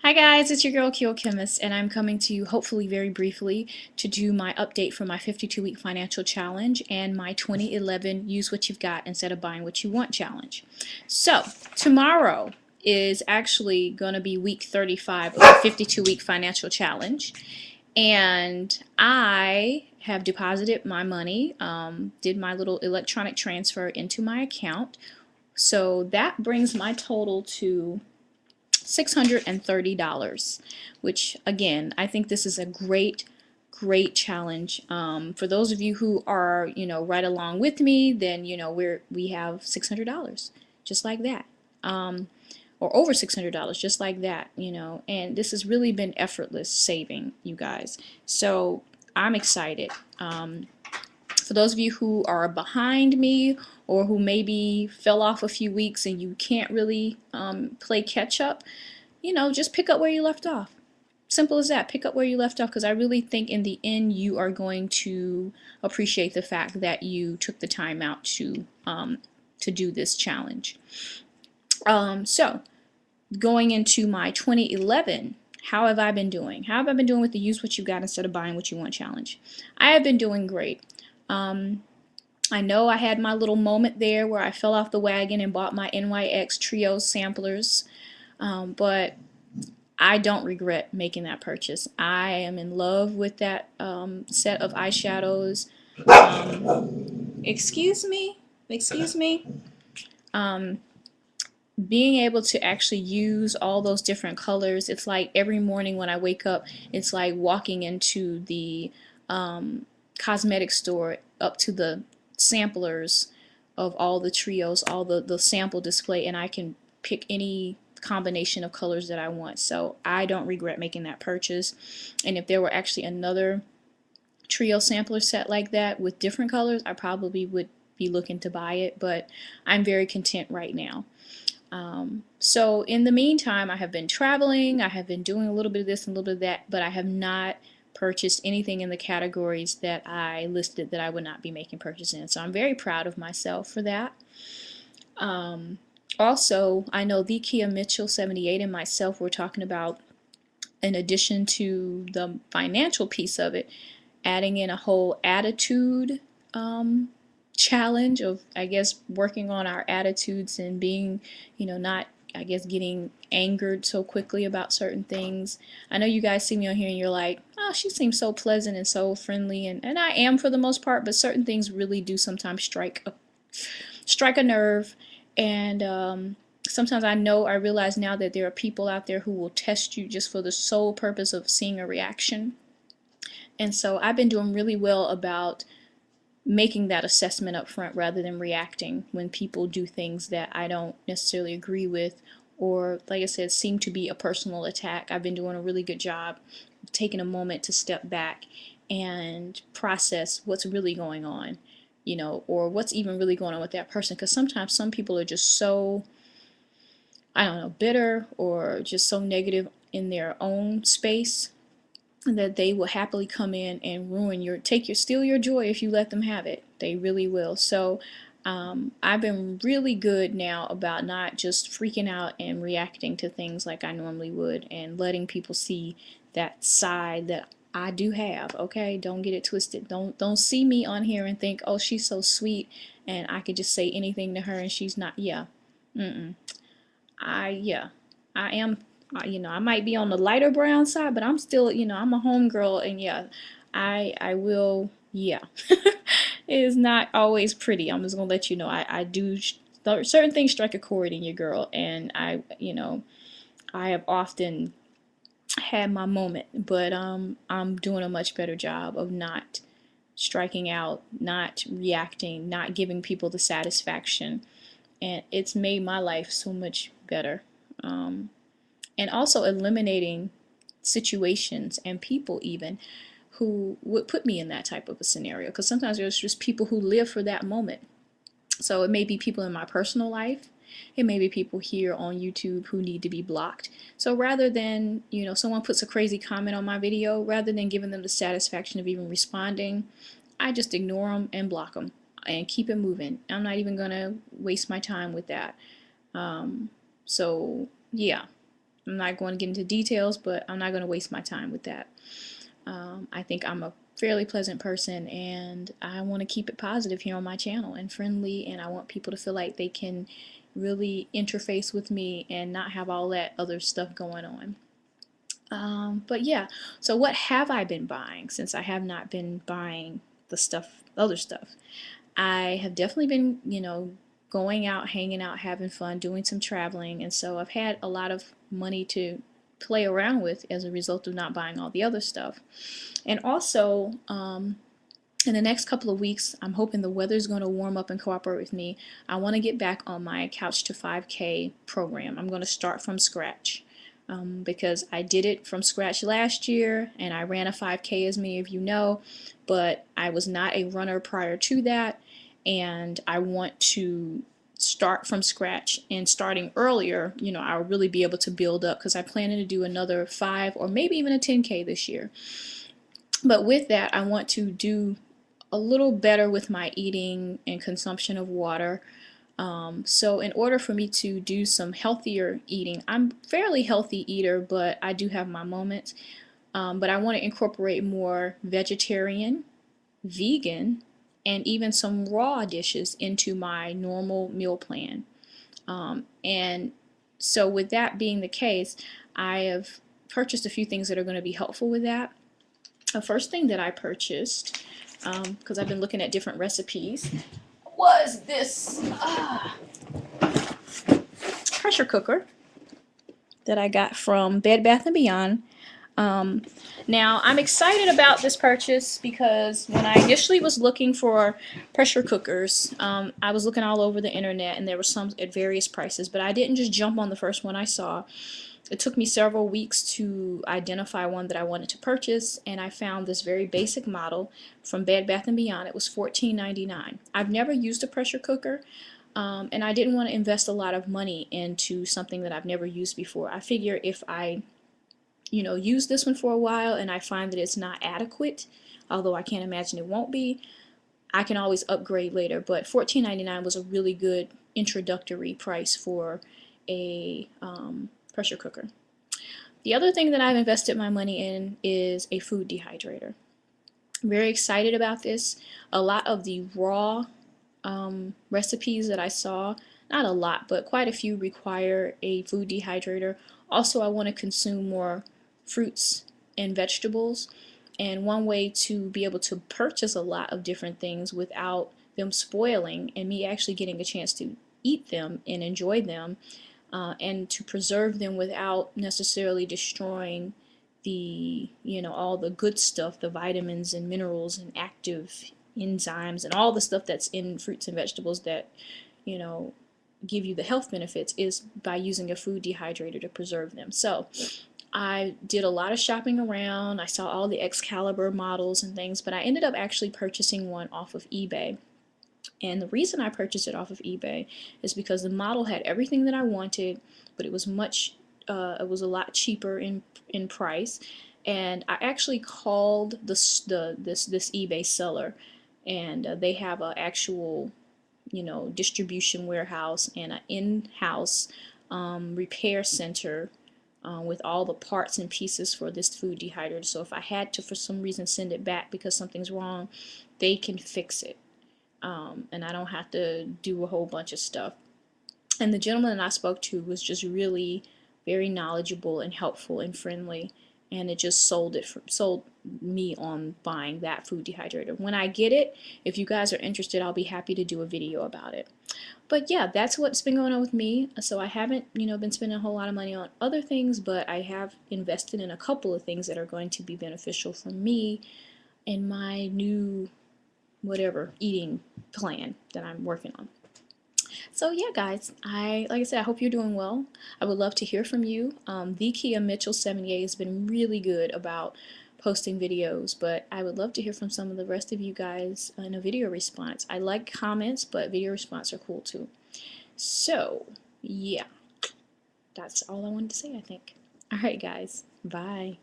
Hi guys, it's your girl qochemist, and I'm coming to you hopefully very briefly to do my update for my 52-week financial challenge and my 2011 use what you've got instead of buying what you want challenge. So tomorrow is actually going to be week 35 of the 52-week financial challenge, and I have deposited my money, did my little electronic transfer into my account. So that brings my total to $630, which again, I think this is a great challenge. For those of you who are, right along with me, then we have $600 just like that. Or over $600 just like that, and this has really been effortless saving, you guys. So I'm excited. For those of you who are behind me or who maybe fell off a few weeks and you can't really play catch up, just pick up where you left off. Simple as that. Pick up where you left off, because I really think in the end you are going to appreciate the fact that you took the time out to do this challenge. So going into my 2011, how have I been doing? How have I been doing with the use what you got instead of buying what you want challenge? I have been doing great. I know I had my little moment there where I fell off the wagon and bought my NYX Trio samplers, but I don't regret making that purchase. I am in love with that set of eyeshadows. Excuse me, excuse me. Being able to actually use all those different colors, it's like every morning when I wake up, it's like walking into the cosmetic store up to the samplers of all the trios, all the sample display, and I can pick any combination of colors that I want. So I don't regret making that purchase. And if there were actually another trio sampler set like that with different colors, I probably would be looking to buy it, but I'm very content right now. So in the meantime, I have been traveling, I have been doing a little bit of this and a little bit of that, but I have not purchased anything in the categories that I listed that I would not be making purchases in. So I'm very proud of myself for that. Also, I know the Kia Mitchell 78 and myself were talking about, in addition to the financial piece of it, adding in a whole attitude challenge of, I guess, working on our attitudes and being, not, I guess, getting angered so quickly about certain things. I know you guys see me on here and you're like, oh, she seems so pleasant and so friendly, and I am for the most part, but certain things really do sometimes strike a nerve. And sometimes I realize now that there are people out there who will test you just for the sole purpose of seeing a reaction. And so I've been doing really well about making that assessment up front rather than reacting when people do things that I don't necessarily agree with, or, like I said, seem to be a personal attack. I've been doing a really good job of taking a moment to step back and process what's really going on, or what's even really going on with that person. Because sometimes some people are just so, I don't know, bitter or just so negative in their own space that they will happily come in and steal your joy if you let them have it. They really will. So I've been really good now about not just freaking out and reacting to things like I normally would, and letting people see that side that I do have. Okay, don't get it twisted. Don't see me on here and think, oh, she's so sweet and I could just say anything to her and she's not. Yeah. Yeah, I am, I might be on the lighter brown side, but I'm still, I'm a homegirl, and yeah, I will, yeah. It is not always pretty. I'm just gonna let you know. I do, certain things strike a chord in your girl, and I have often had my moment, but I'm doing a much better job of not striking out, not reacting, not giving people the satisfaction, and it's made my life so much better. And also eliminating situations and people even who would put me in that type of a scenario, because sometimes there's just people who live for that moment. So it may be people in my personal life, it may be people here on YouTube who need to be blocked. So rather than, someone puts a crazy comment on my video, rather than giving them the satisfaction of even responding, I just ignore them and block them and keep it moving. I'm not even gonna waste my time with that. So yeah, I'm not going to get into details, but I'm not going to waste my time with that. I think I'm a fairly pleasant person, and I want to keep it positive here on my channel and friendly, and I want people to feel like they can really interface with me and not have all that other stuff going on. But yeah, so what have I been buying since I have not been buying the stuff, other stuff? I have definitely been, going out, hanging out, having fun, doing some traveling, and so I've had a lot of money to play around with as a result of not buying all the other stuff. And also, in the next couple of weeks, I'm hoping the weather's going to warm up and cooperate with me. I want to get back on my Couch to 5K program. I'm going to start from scratch. Because I did it from scratch last year and I ran a 5K, as many of you know, but I was not a runner prior to that, and I want to start from scratch. And starting earlier, I'll really be able to build up, because I'm planning to do another 5 or maybe even a 10K this year. But with that, I want to do a little better with my eating and consumption of water. So in order for me to do some healthier eating, I'm a fairly healthy eater, but I do have my moments. But I want to incorporate more vegetarian, vegan, and even some raw dishes into my normal meal plan. And so with that being the case, I have purchased a few things that are going to be helpful with that. The first thing that I purchased, because I've been looking at different recipes, was this pressure cooker that I got from Bed Bath & Beyond. Now, I'm excited about this purchase because when I initially was looking for pressure cookers, I was looking all over the internet, and there were some at various prices, but I didn't just jump on the first one I saw. It took me several weeks to identify one that I wanted to purchase, and I found this very basic model from Bed Bath & Beyond. It was $14.99. I've never used a pressure cooker, and I didn't want to invest a lot of money into something that I've never used before. I figure if I use this one for a while and I find that it's not adequate, although I can't imagine it won't be, I can always upgrade later. But $14.99 was a really good introductory price for a pressure cooker. The other thing that I've invested my money in is a food dehydrator. I'm very excited about this. A lot of the raw recipes that I saw, not a lot, but quite a few, require a food dehydrator. Also, I want to consume more fruits and vegetables, and one way to be able to purchase a lot of different things without them spoiling and me actually getting a chance to eat them and enjoy them, and to preserve them without necessarily destroying the all the good stuff, the vitamins and minerals and active enzymes and all the stuff that's in fruits and vegetables that give you the health benefits, is by using a food dehydrator to preserve them. So I did a lot of shopping around. I saw all the Excalibur models and things, but I ended up actually purchasing one off of eBay. And the reason I purchased it off of eBay is because the model had everything that I wanted, but it was it was a lot cheaper in price. And I actually called this eBay seller, and they have an actual distribution warehouse and an in-house repair center with all the parts and pieces for this food dehydrator. So if I had to, for some reason, send it back because something's wrong, they can fix it. And I don't have to do a whole bunch of stuff. And the gentleman that I spoke to was just really very knowledgeable and helpful and friendly, and it just sold me on buying that food dehydrator. When I get it, if you guys are interested, I'll be happy to do a video about it. But yeah, that's what's been going on with me. So I haven't been spending a whole lot of money on other things, but I have invested in a couple of things that are going to be beneficial for me in my new whatever eating plan that I'm working on. So yeah, guys, like I said, I hope you're doing well. I would love to hear from you. The Kia Mitchell 78 has been really good about posting videos, but I would love to hear from some of the rest of you guys in a video response. I like comments, but video response are cool too. So yeah, that's all I wanted to say, I think. All right, guys, bye.